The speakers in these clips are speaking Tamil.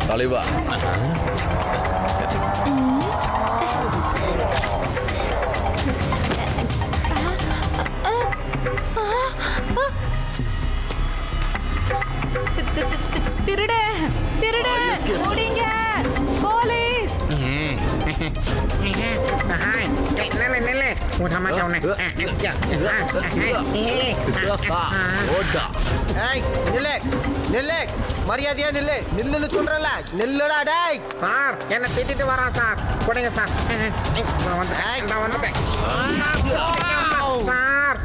தலைவா, திருட திருட ஓடிங்க போலீஸ் மரியாதையா நில்லு நில்லுன்னு சொல்றல நில்லுடா டேய் சார் என்ன திட்டிட்டு வரான் சார் கொடுங்க சார் நான் வந்துட்டேன் சார்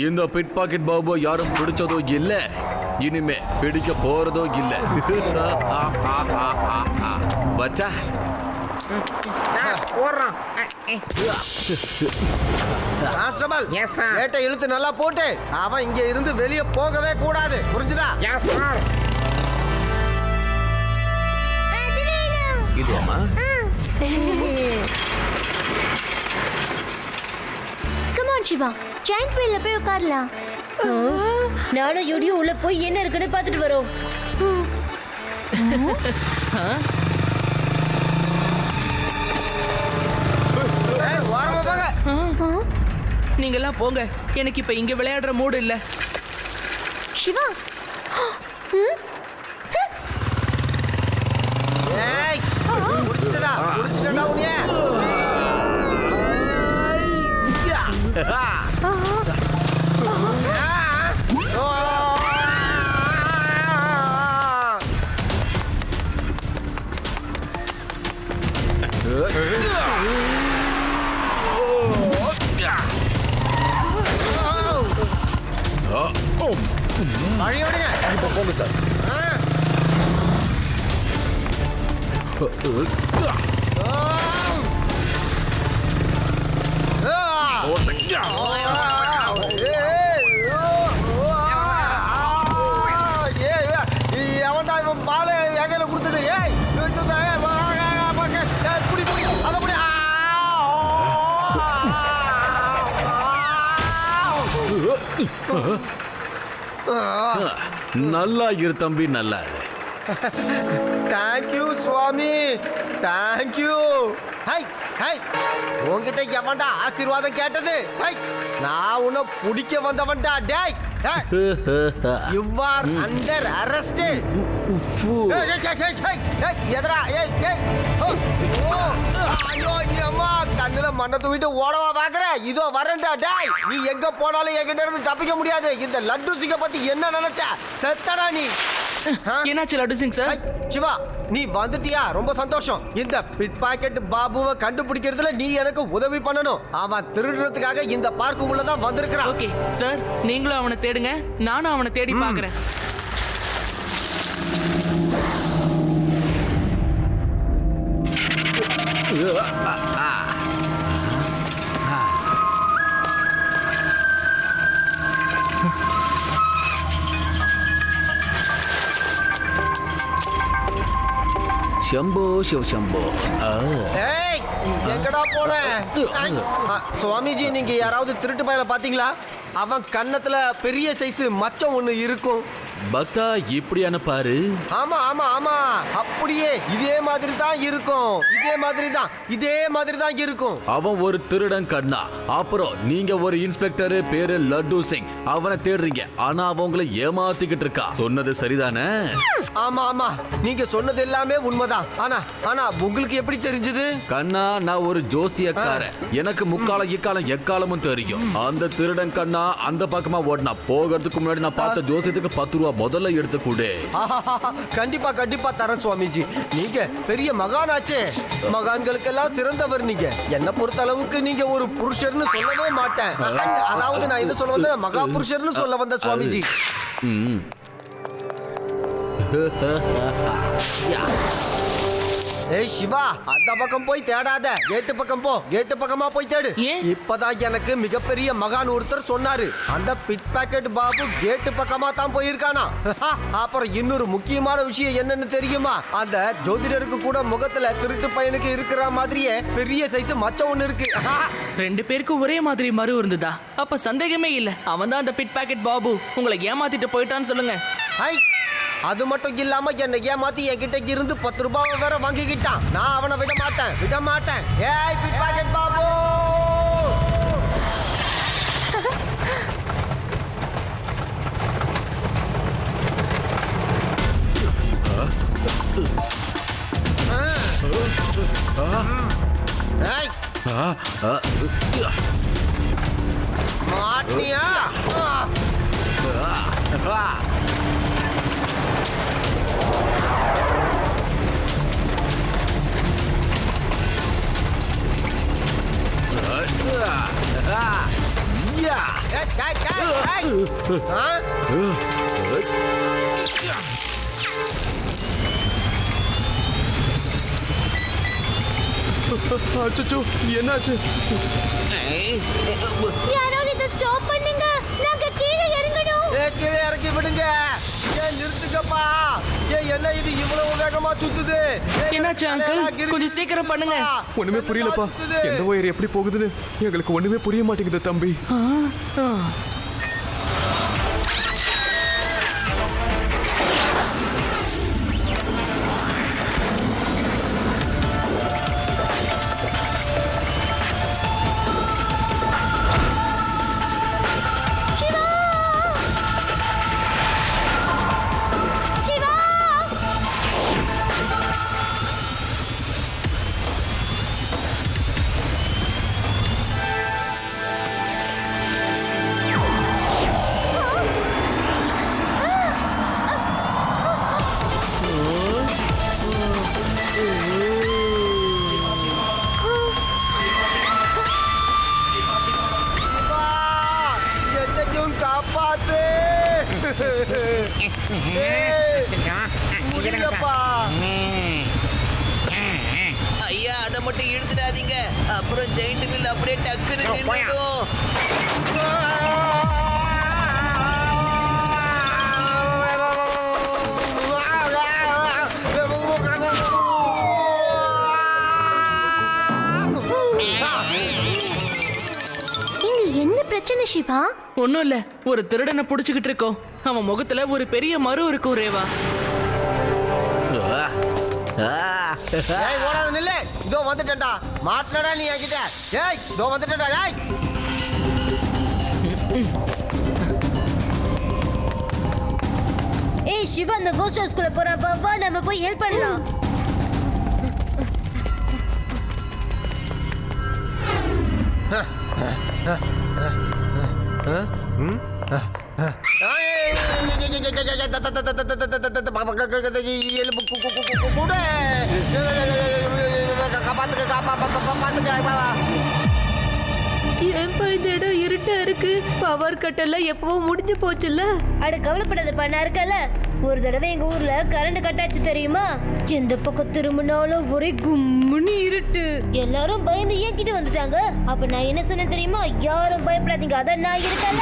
இந்த பிட் பாக்கெட் பாபு யாரும் பிடிச்சதோ இல்ல, இனிமே பிடிக்க போறதோ இல்ல. பச்சா ஓடுறான். Constable Yes, sir. கேட்டை இழுத்து நல்லா போட்டு அவன் இங்க இருந்து வெளியே போகவே கூடாது, புரிஞ்சுதா? Yes sir. இதுவாமா? கம் ஆன் சிவா, ஜாயிண்ட் வீல்ல போய் உட்காரலாம். நானும் யூடியும் உள்ள போய் என்ன இருக்குன்னு பார்த்துட்டு வரோம். ஓரமா போங்க. நீங்க எல்லாம் போங்க, எனக்கு இப்ப இங்க விளையாடுற மூடு இல்ல. சிவா, ஏய் முடிச்சிட்டடா உனியே. வழி விடுங்க. இப்ப போங்க சார். எவன்டா இவன் பால எகையில கொடுத்தது? ஏய் புடி புடி அத புடி. நல்லா இரு தம்பி, நல்லா இரு. தேங்க்யூ சுவாமி, தேங்க்யூ. ஹை ஹை, உன்கிட்ட எவன்டா ஆசீர்வாதம் கேட்டது? ஹை, நான் உன்னை பிடிக்க வந்தவன்டா. டேய், யூ ஆர் அண்டர் அரெஸ்ட். எதரா? ஐயோ அம்மா, கண்ணுல மண்ணை தூக்கிட்டு ஓடவா பாக்குற? இதோ வரேன்டா. டேய், நீ எங்க போனாலும் என்கிட்ட இருந்து தப்பிக்க முடியாது. இந்த லட்டு சிங்க பத்தி என்ன நினைச்ச? செத்தடா நீ. என்னாச்சு லட்டு சிங் சார்? சிவா, நீ வந்துட்டியா? ரொம்ப சந்தோஷம். இந்த பிட் பாக்கெட் பாபுவை கண்டுபிடிக்கிறதுல நீ எனக்கு உதவி பண்ணணும். அவன் திருடுறதுக்காக இந்த பார்க்கு உள்ளதான் வந்திருக்கிறான். ஓகே சார், நீங்களும் அவனை தேடுங்க, நானும் அவனை தேடி பாக்குறேன். சம்போ சிவ சம்போ. ஏய், எங்கடா போன? சுவாமிஜி, நீங்க யாராவது திருட்டு பயல பாத்தீங்களா? அவன் கன்னத்துல பெரிய சைஸ் மச்சம் ஒண்ணு இருக்கும். பக்தா இப்படியான பாரு. ஆமா ஆமா ஆமா, அப்படியே இதே மாதிரி தான் இருக்கும். இதே மாதிரி தான் இருக்கும். அவன் ஒரு திருடன் கண்ணா. அப்புறம் நீங்க ஒரு இன்ஸ்பெக்டர் பேரு லட்டு சிங், அவனை தேடுறீங்க. ஆனா அவங்களை ஏமாத்திக்கிட்டு இருக்கா. சொன்னது சரிதானே? ஆமா ஆமா, நீங்க சொன்னது எல்லாமே உண்மைதான். ஆனா உங்களுக்கு எப்படி தெரிஞ்சது? கண்ணா, நான் ஒரு ஜோசியக்காரன். எனக்கு முக்காலம் இக்காலம் எக்காலமும் தெரியும். அந்த திருடன் கண்ணா அந்த பக்கமா ஓடினா போகிறதுக்கு முன்னாடி நான் பார்த்த ஜோசியத்துக்கு 10 ரூபா முதல்ல எடுத்து கொடு. கண்டிப்பா கண்டிப்பா தரேன் சுவாமிஜி. நீங்க பெரிய மகானாச்சே. மகான்களுக்கெல்லாம் சிறந்தவர் நீங்க. என்ன பொறுத்த அளவுக்கு நீங்க ஒரு புருஷர்னு சொல்லவே மாட்டேன். அதாவது நான் என்ன சொல்ல வந்தேன், மகா புருஷர்னு சொல்ல வந்த சுவாமிஜி. ஏய் சிவா, அந்த பக்கம் போய் தேடாத, கேட்டு பக்கம் போ. கேட்டு பக்கமா போய் தேடு. ஏன்? இப்பதான் எனக்கு மிகப்பெரிய மகான் ஒருத்தர் சொன்னாரு, அந்த பிட் பாக்கெட் பாபு கேட்டு பக்கமா தான் போயிருக்கானா. அப்புறம் இன்னொரு முக்கியமான விஷயம் என்னன்னு தெரியுமா? அந்த ஜோதிடருக்கு கூட முகத்துல திருட்டு பையனுக்கு இருக்கிற மாதிரியே பெரிய சைஸ் மச்சம் ஒண்ணு இருக்கு. 2 பேருக்கும் ஒரே மாதிரி மறு இருந்ததா? அப்ப சந்தேகமே இல்ல, அவன் தான் அந்த பிட் பாக்கெட் பாபு. உங்களை ஏமாத்திட்டு போயிட்டான்னு சொல்லுங்க. ஹை, அது மட்டும் இல்லாம என்னை ஏமாத்தி என்கிட்ட இருந்து 10 ரூபாவை வேற வாங்கிக்கிட்டான். நான் அவனை விட மாட்டேன். ஏய் பிட் பாக்கெட் பாபு, ஏய் மாட்டியா? அச்சச்சோ, என்னாச்சு? யாராவது இதை ஸ்டாப் பண்ணுங்க, நாங்க கீழே இறங்கணும். கீழே இறக்கி விடுங்க. ஏன் நிறுத்துக்கப்பா? ஏன் என்ன இது இவ்வளவு வேகமா சுத்துது? என்னாச்சு அங்கிள்? கொஞ்சம் சீக்கிரம் பண்ணுங்க. ஒண்ணுமே புரியலப்பா. எந்த ஒயர் எப்படி போகுதுன்னு எங்களுக்கு ஒண்ணுமே புரிய மாட்டேங்குது தம்பி. காப்பாத்து. முடியலப்பா. ஐயா, அதை மட்டும் இழுத்துடாதீங்க, அப்புறம் ஜெயிண்ட் வில் அப்படியே டக்குன்னு நின்னுடும். இங்க என்ன பிரச்சனை சிவா? ஒண்ணும் இல்ல, ஒரு திருடனை புடிச்சுக்கிட்டு இருக்கோம். அவன் முகத்துல ஒரு பெரிய மறு இருக்கும் ரேவா. ஏய் ஓடாத நில்லு. இதோ வந்துட்டேன்டா. மாட்டடா நீ என்கிட்ட. ஏய் இதோ வந்துட்டேன்டா. ஏய் ஏய் சிவா, அந்த கோஸ்ட் ஹவுஸ்க்குள்ள போறான். வா நம்ம போய் ஹெல்ப் பண்ணலாம். ஏன்பா இந்த இடம் இருட்டா இருக்கு? பவர் கட் எல்லாம் எப்பவும் முடிஞ்சு போச்சுல்ல. அட கவலைப்படாதப்பா, நான் இருக்கல. ஒரு தடவை எங்க ஊர்ல கரண்ட் கட்டாச்சு தெரியுமா? எந்த பக்கம் திரும்பினாலும் ஒரே கும்முன்னு இருட்டு. எல்லாரும் பயந்து ஏங்கிட்டு வந்துட்டாங்க. அப்ப நான் என்ன சொன்னேன் தெரியுமா? யாரும் பயப்படாதீங்க, அதான் நான் இருக்கல.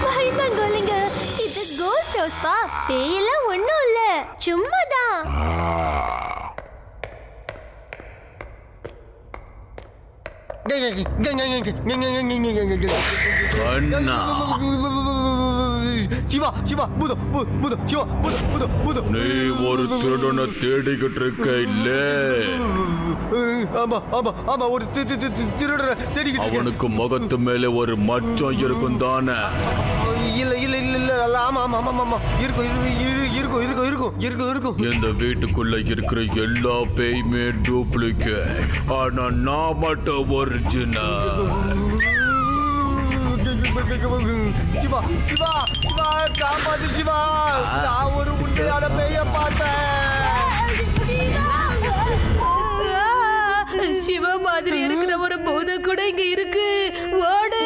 பயந்தாங்கோலிங்க, இது கோஸ்ட் ஹவுஸ் பா. பேயெல்லாம் ஒண்ணும் இல்ல, சும்மாதான். சிவா சிவா பூதம் பூதம் சிவா பூதம் பூதம். நீ ஒரு திருடனை தேடிக்கிட்டு இருக்க இல்ல? ஆமா ஆமா ஆமா, ஒரு திருடனை தேடிக்கிட்டு. அவனுக்கு முகத்து மேல ஒரு மச்சம் இருக்கும் தானே? இல்ல இல்ல இல்ல இல்ல, ஆமா ஆமா ஆமா ஆமா, இருக்கும் இருக்கும் இருக்கும் இருக்கும் இருக்கும் இருக்கும். இந்த வீட்டுக்குள்ள இருக்கிற எல்லா பேயுமே டூப்ளிகேட், ஆனா நான் மட்டும் ஒரிஜினல். சிவா சிவா சிவா, காப்பாத்து சிவா. நான் ஒரு உண்மையான பேய பார்த்தேன். சிவா மாதிரி இருக்கிற ஒரு பூதம் கூட இங்க இருக்கு. ஓடு.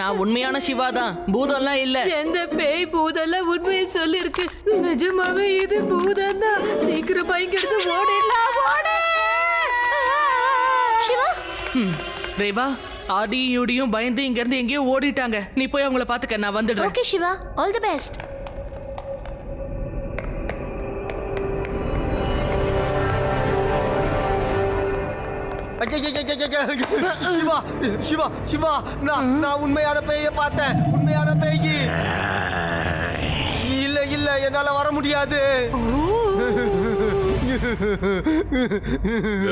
நான் நான் உண்மையான சிவா தான், பூதம்லாம் இல்ல. எந்த பேய் பூதெல்லாம் உண்மையை சொல்லிருக்கு. நிஜமாவே இது பூதம் தான். சீக்கிரமா இங்க இருந்து ஓடிடலாம், ஓடு. சிவா ரேவா, ஆடியும் யூடியும் பயந்து இங்க இருந்து எங்கேயோ ஓடிட்டாங்க. நீ போய் அவங்கள பாத்துக்க, நான் வந்துடுறேன். Okay Siva, all the best. Siva Siva Siva, நான் உண்மையான பேய பார்த்தேன், உண்மையான பேய். இல்ல இல்ல, என்னால வர முடியாது.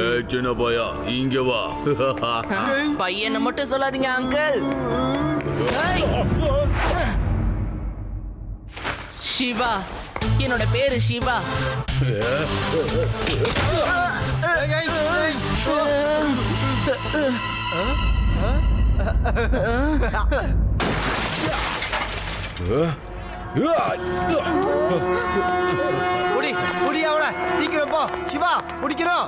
ஏய், சின்ன பையா இங்க வா. பையனை மட்டும் சொல்லாதீங்க அங்கிள். ஏய். சிவா, என்னோட பேரு சிவா. ஏய், ஏய், ஏய். புடி புடி அவள, சீக்கிரம் போ சிவா, பிடிக்கிறோம்.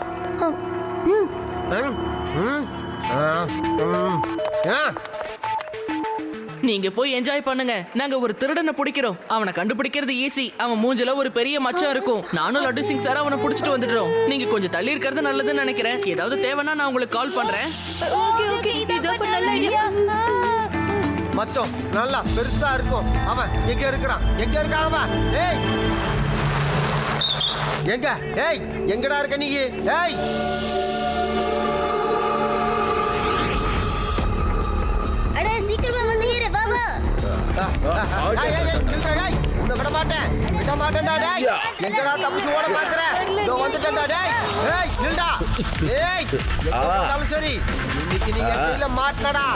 நீங்க போய் என்ஜாய் பண்ணுங்க. நாங்க ஒரு திருடனை பிடிக்கிறோம். அவனை கண்டுபிடிக்கிறது ஈஸி. அவன் மூஞ்சில ஒரு பெரிய மச்சம் இருக்கும். நானும் லட்டு சிங் சார் அவனை பிடிச்சிட்டு வந்துடுறோம். நீங்க கொஞ்சம் தள்ளி இருக்கிறது நல்லதுன்னு நினைக்கிறேன். ஏதாவது தேவைன்னா நான் உங்களுக்கு கால் பண்றேன். ஓகே ஓகே, இதோ இப்ப நல்ல ஐடியா. மச்சம் நல்லா பெருசா இருக்கும். அவன் எங்க இருக்கிறான்? எங்க இருக்கான் அவன்? ஏய் எங்க? ஏய் எங்கடா இருக்க நீ? ஏய் அட சீக்கிரமா வந்து ஏறு பாபா. உன்னை விட மாட்டேன், விட மாட்டேன்டா. டேய் எங்கடா தப்பிச்சு ஓட பாக்குற? இதோ வந்துட்டேன்டா. டேய் ஏய் நில்டா. ஏய் எங்க போனாலும் சரி, இன்னைக்கு நீங்க கீழ மாட்டடா.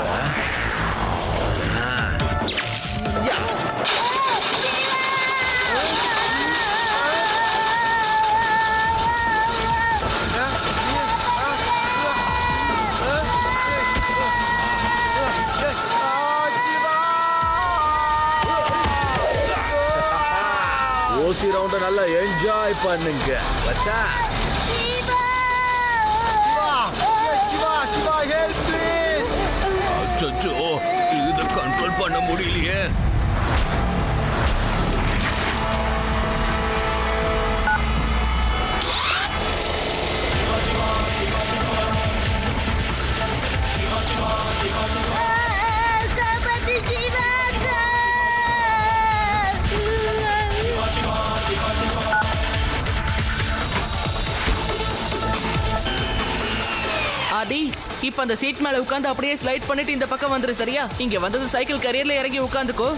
ஓசி ரவுண்ட நல்லா என்ஜாய் பண்ணுங்க வச்சா. Siva Siva Siva, help please. அச்சச்சோ, இத கண்ட்ரோல் பண்ண முடியலையே. காப்பாத்து சிவா. ஆதி, இப்ப அந்த சீட் மேல உட்கார்ந்து அப்படியே ஸ்லைட் பண்ணிட்டு இந்த பக்கம் வந்துரு. சரியா? இங்க வந்தது சைக்கிள் கரியர்ல இறங்கி உட்கார்ந்துக்கோ.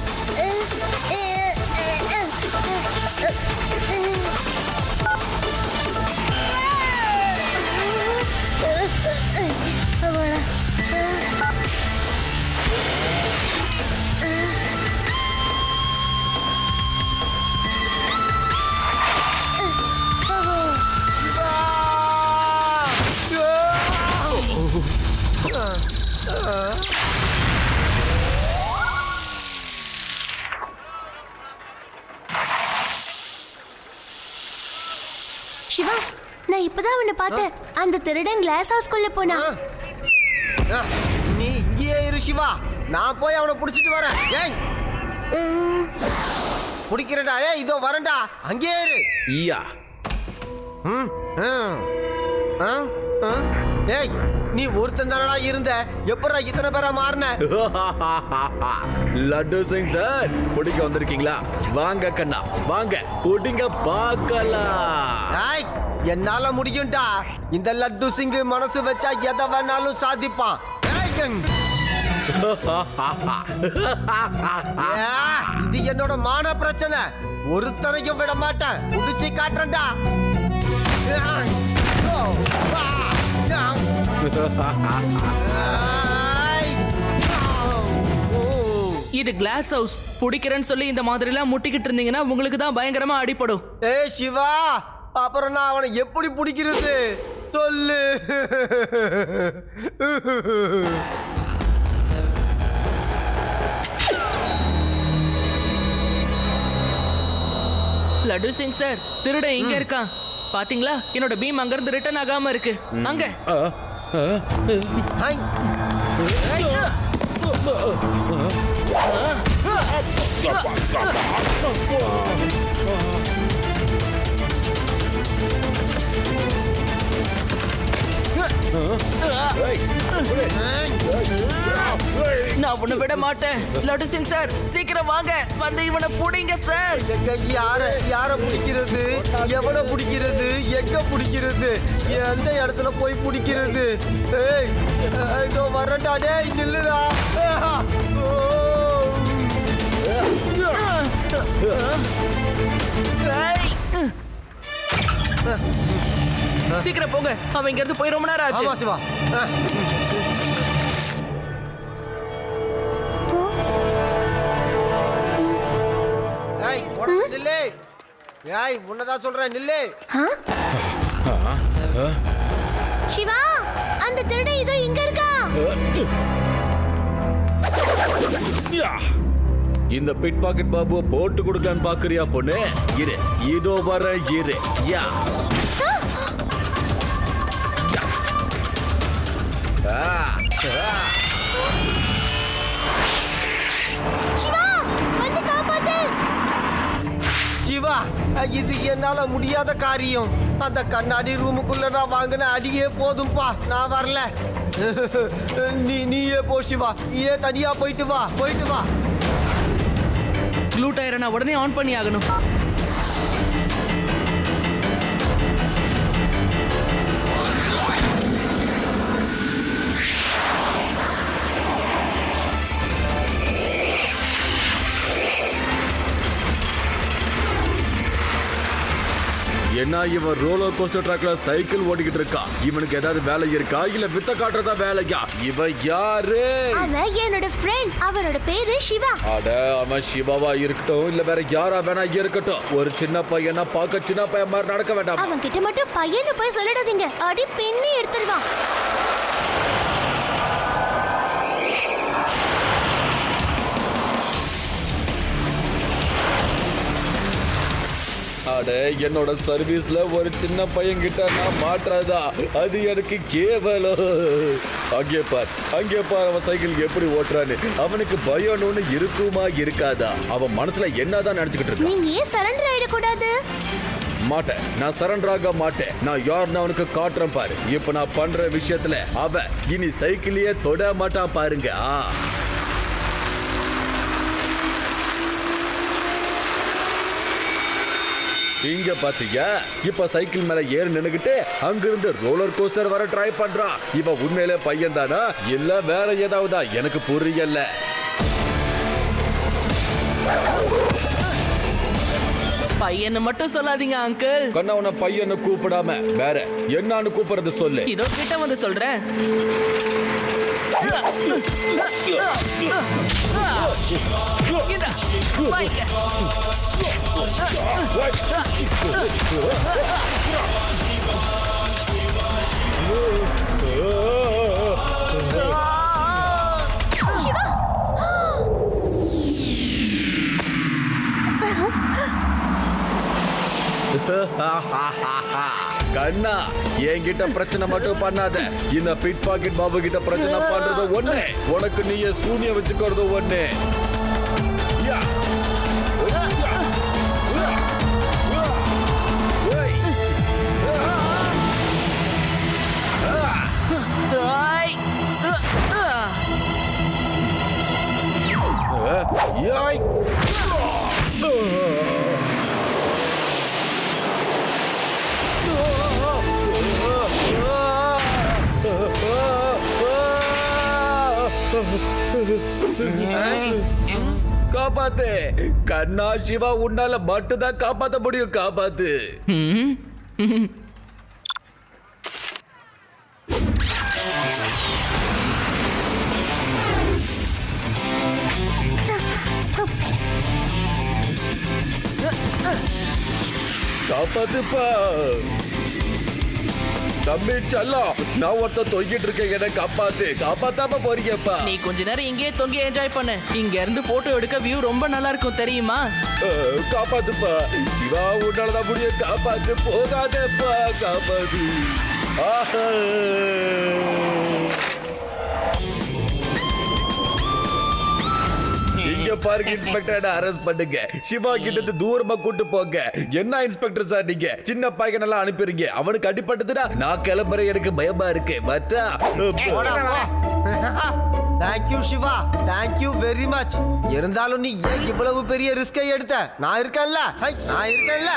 சிவா, நான் இப்பதான் அவனை பார்த்தேன். அந்த திருடன் கிளாஸ் ஹவுஸ்க்குள்ள போனா. நீ இங்கேயே இரு சிவா, நான் போய் அவனை புடிச்சிட்டு வரேன். ஏய் பிடிக்கிறடா. ஏய் இதோ வரேன்டா, அங்கேயே இரு. ஈயா. ஏய் நீ ஒருத்தன் தானடா இருந்த, எப்படா இத்தனை பேரா மாறின? லட்டு சிங் சார், பிடிக்க வந்திருக்கீங்களா? வாங்க கண்ணா, வாங்க பிடிங்க பார்க்கலாம். ஏய் என்னால முடியும்டா. இந்த லட்டு சிங் மனசு வச்சா எதை வேணாலும் சாதிப்பான். இது என்னோட மான பிரச்சனை. ஒருத்தனையும் விட மாட்டேன். முடிச்சு காட்டுறேன்டா. இது கிளாஸ் ஹவுஸ். பிடிக்கிறேன்னு சொல்லி இந்த மாதிரி எல்லாம் முட்டிக்கிட்டு இருந்தீங்கன்னா உங்களுக்கு தான் பயங்கரமா அடிபடும். ஏய் சிவா, அப்புறம் நான் அவனை எப்படி பிடிக்கிறது சொல்லு. லட்டு சிங் சார், திருட இங்க இருக்கான். பாத்தீங்களா? என்னோட பீம் அங்க இருந்து ரிட்டர்ன் ஆகாம இருக்கு. அங்க நான் உன்னை விட மாட்டேன். லட்டு சிங் சார், சீக்கிரம் வாங்க, வந்து இவனை புடிங்க சார். யார பிடிக்கிறது, எவனை பிடிக்கிறது, எங்க பிடிக்கிறது, எந்த இடத்துல போய் பிடிக்கிறது? ஏய், இதோ வரட்டா, டேய் நில்லுடா. ஏய். சீக்கிரம் போங்க, அவன் இங்க இருந்து போய் ரொம்ப நேரம் ஆச்சு. ஆமா சிவா. ஏய், நில்லு. ஏய், உன்னதான் சொல்றேன், நில்லு. சிவா, அந்த திருடன் இதோ இங்க இருக்கா. இந்த பிட் பாக்கெட் பாபுவை போட்டு கொடுக்கலான்னு பாக்குறியா பொண்ணு? இரு, இதோ வர இரு. யா சிவா, வந்து காப்பாத்து. சிவா, இது என்னால முடியாத காரியம். அந்த கண்ணாடி ரூமுக்குள்ள நான் வாங்கின அடியே போதும்பா, நான் வரல. நீயே போ சிவா, நீயே தனியா போயிட்டு வா. க்ளூ டயரை நான் உடனே ஆன் பண்ணி ஆகணும். என்ன இவன் ரோலர் கோஸ்டர் ட்ராக்ல சைக்கிள் ஓடிக்கிட்டு இருக்கான். இவனுக்கு ஏதாவது வேலை இருக்கா, இல்ல வித்த காட்டுறதா வேலையா? இவன் யாரு? அவன் என்னோட ஃப்ரெண்ட். அவனோட பேரு சிவா. அட, அவன் சிவாவா இருக்கட்டும், இல்ல வேற யாரா வேணா இருக்கட்டும், ஒரு சின்ன பையனா பார்க்க சின்ன பையன் மாதிரி நடக்க வேண்டாம். அவன் கிட்ட மட்டும் பையனு போய் சொல்லிடாதீங்க, அடி பெண்ணி எடுத்துருவான். அட, என்னோட சர்வீஸ்ல ஒரு சின்ன பையன் கிட்ட நான் மாட்டுறதா, அது எனக்கு கேவலம். அங்கே பார், அவன் சைக்கிள் எப்படி ஓட்டுறான்னு. அவனுக்கு பயம்னு இருக்குமா இருக்காதா? அவன் மனசுல என்னதான் நினைச்சுக்கிட்டு இருக்கான்? நீங்க ஏன் சரண்டர் ஆயிடக்கூடாது? மாட்டேன், நான் சரண்டர் ஆக மாட்டேன். நான் யாருன்னு அவனுக்கு காட்டுறேன் பாரு. இப்ப நான் பண்ற விஷயத்துல அவன் இனி சைக்கிளையே தொட மாட்டான் பாருங்க. இங்க பாத்தீங்க, இப்ப சைக்கிள் மேல ஏறி நின்னுகிட்டு அங்கிருந்து ரோலர் கோஸ்டர் வர ட்ரை பண்றான். இவ உண்மையிலே பையன் தானா இல்ல வேற ஏதாவதா எனக்கு புரியல. பையனை மட்டும் சொல்லாதீங்க அங்கிள். கண்ணா, உன்னை பையனை கூப்பிடாம வேற என்னன்னு கூப்பிடுறது சொல்லு. இதோ கிட்ட வந்து சொல்றேன். கண்ணா, என்கிட்ட பிரச்சனை மட்டும் பண்ணாத. இந்த பிட் பாக்கெட் பாபு கிட்ட பிரச்சனை பண்றது ஒண்ணு, உனக்கு நீயே சூனிய வச்சுக்கிறது ஒண்ணு. காப்பாத்து கண்ணா, சிவா உன்னால மட்டும்தான் காப்பாத்த முடியும். காப்பாத்து. காப்பாத்துப்பா தம்பி செல்லம், நான் ஒருத்த தொங்கிட்டு இருக்கேன், என்ன காப்பாத்தாம போறீங்கப்பா. நீ கொஞ்ச நேரம் இங்கேயே தொங்கி என்ஜாய் பண்ணு. இங்க இருந்து போட்டோ எடுக்க வியூ ரொம்ப நல்லா இருக்கும் தெரியுமா? காப்பாத்துப்பா சிவா, உன்னாலதான் முடியும். காப்பாத்து, போகாதப்பா, காப்பாத்து. பாருங்க இன்ஸ்பெக்டர், அரெஸ்ட் பண்ணுங்க. சிவா கிட்ட தூரமா கூட்டு போங்க. என்ன இன்ஸ்பெக்டர் சார் நீங்க சின்ன பையன் எல்லாம் அனுப்பிடுங்க. அவனுக்கு அடிபட்டதுன்னா நான் கிளம்புறேன், எனக்கு பயமா இருக்கு. மச்சா thank you Siva, thank you very much. இருந்தாலும் நீ ஏன் இவ்வளவு பெரிய ரிஸ்கை எடுத்த? நான் இருக்கேன்ல, நான் இருக்கேன்ல.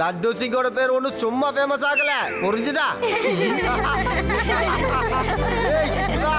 லட்டு சிங்கோட பேர் ஒண்ணு சும்மா ஃபேமஸ் ஆகல, புரிஞ்சுதா? ஏய், சிவா.